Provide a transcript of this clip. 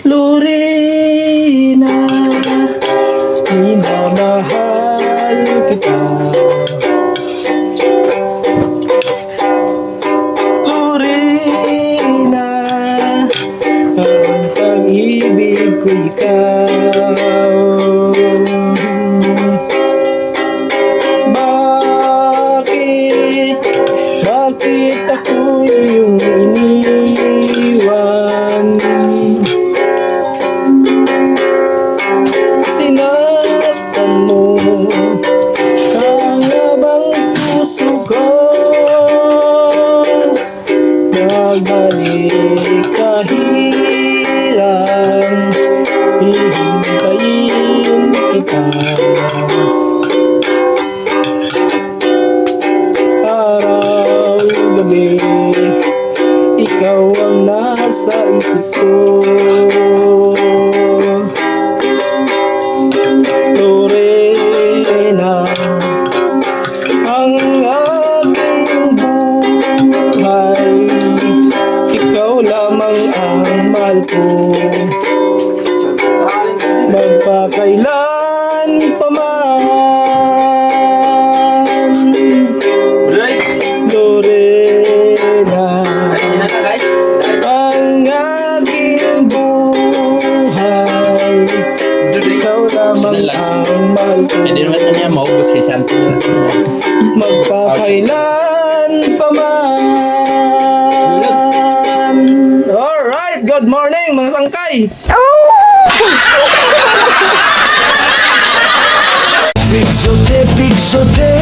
Lorena, minamahal kita. Lorena, ang pag-ibig ko ikaw. Bakit ako iyong iniwan? Sinaktan mo ang abang puso ko. Nagbalik kahirang hihintayin kita. Gabi, ikaw ang nasa isip ko. Lorena, ang aking buhay, ikaw lamang ang mahal ko. Magpakailan pa man, Lorena, ang aking buhay, ikaw lamang ang mahal ko. Hindi naman na niya maubos kay Santo. Magpakailan pa man. Alright, good morning mga sangkay. Pixote, pixote.